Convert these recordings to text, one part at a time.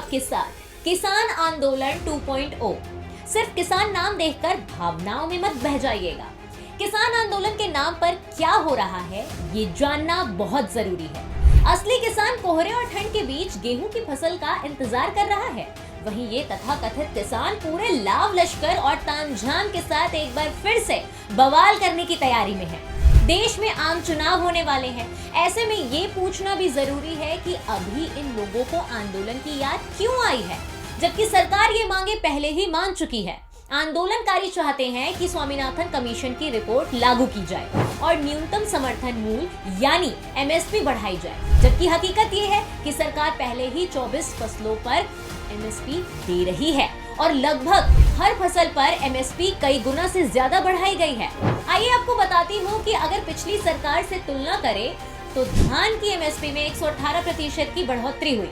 आपके साथ किसान आंदोलन 2.0। सिर्फ किसान नाम देखकर भावनाओं में मत बह जाइएगा। किसान आंदोलन के नाम पर क्या हो रहा है ये जानना बहुत जरूरी है। असली किसान कोहरे और ठंड के बीच गेहूं की फसल का इंतजार कर रहा है, वहीं ये तथाकथित किसान पूरे लाव लश्कर और तामझाम के साथ एक बार फिर से बवाल करने की तैयारी में है। देश में आम चुनाव होने वाले हैं, ऐसे में ये पूछना भी जरूरी है कि अभी इन लोगों को आंदोलन की याद क्यों आई है, जबकि सरकार ये मांगे पहले ही मान चुकी है। आंदोलनकारी चाहते हैं कि स्वामीनाथन कमीशन की रिपोर्ट लागू की जाए और न्यूनतम समर्थन मूल्य यानी एमएसपी बढ़ाई जाए, जबकि हकीकत ये है कि सरकार पहले ही 24 फसलों पर एमएसपी दे रही है और लगभग हर फसल पर एमएसपी कई गुना से ज्यादा बढ़ाई गई है। आइए आपको बताती हूँ कि अगर पिछली सरकार से तुलना करें तो धान की एमएसपी में 118% की बढ़ोतरी हुई,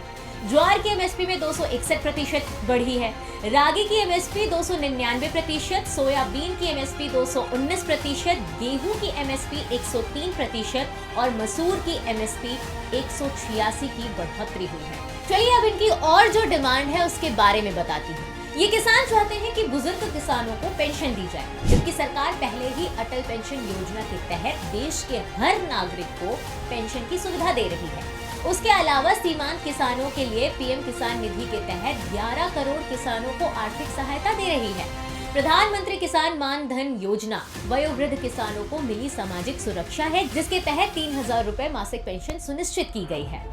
ज्वार की एमएसपी में 261% बढ़ी है, रागी की एमएसपी 299%, सोयाबीन की एमएसपी 219%, गेहूं की एमएसपी 103% और मसूर की एमएसपी 186 की बढ़ोतरी हुई है। चलिए अब इनकी और जो डिमांड है उसके बारे में बताती हूँ। ये किसान चाहते हैं कि बुजुर्ग किसानों को पेंशन दी जाए, जबकि सरकार पहले ही अटल पेंशन योजना के तहत देश के हर नागरिक को पेंशन की सुविधा दे रही है। उसके अलावा सीमांत किसानों के लिए पीएम किसान निधि के तहत 11 करोड़ किसानों को आर्थिक सहायता दे रही है। प्रधानमंत्री किसान मान धन योजना वयोवृद्ध किसानों को मिली सामाजिक सुरक्षा है, जिसके तहत 3000 रुपए मासिक पेंशन सुनिश्चित की गई है।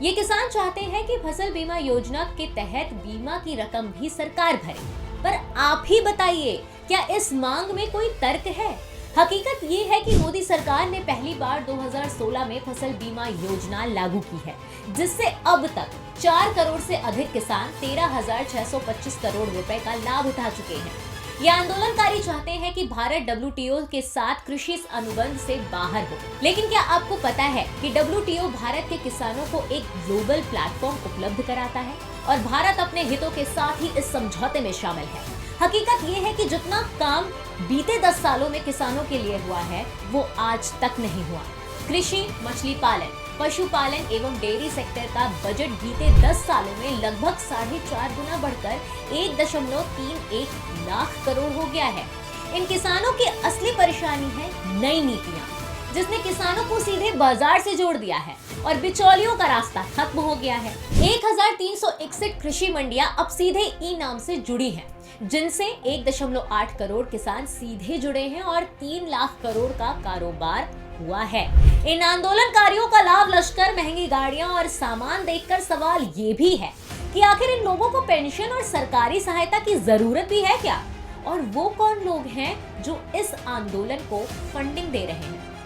ये किसान चाहते हैं कि फसल बीमा योजना के तहत बीमा की रकम भी सरकार भरे, पर आप ही बताइए क्या इस मांग में कोई तर्क है? हकीकत ये है कि मोदी सरकार ने पहली बार 2016 में फसल बीमा योजना लागू की है, जिससे अब तक 4 करोड़ से अधिक किसान 13,625 करोड़ रुपए का लाभ उठा चुके हैं। ये आंदोलनकारी चाहते हैं कि भारत WTO के साथ कृषि अनुबंध से बाहर हो, लेकिन क्या आपको पता है कि WTO भारत के किसानों को एक ग्लोबल प्लेटफॉर्म उपलब्ध कराता है और भारत अपने हितों के साथ ही इस समझौते में शामिल है। हकीकत ये है कि जितना काम बीते 10 सालों में किसानों के लिए हुआ है वो आज तक नहीं हुआ। कृषि, मछली पालन, पशुपालन एवं डेयरी सेक्टर का बजट बीते 10 सालों में लगभग 4.5 गुना बढ़कर 1.31 लाख करोड़ हो गया है। इन किसानों की असली परेशानी है नई नीतियां, जिसने किसानों को सीधे बाजार से जोड़ दिया है और बिचौलियों का रास्ता खत्म हो गया है। 1361 कृषि मंडियां अब सीधे ई नाम से जुड़ी हैं, जिनसे 1.8 करोड़ किसान सीधे जुड़े हैं और 3 लाख करोड़ का कारोबार हुआ है। इन आंदोलनकारियों का लाभ लश्कर, महंगी गाड़ियां और सामान देखकर सवाल ये भी है कि आखिर इन लोगों को पेंशन और सरकारी सहायता की जरूरत भी है क्या? और वो कौन लोग हैं जो इस आंदोलन को फंडिंग दे रहे हैं?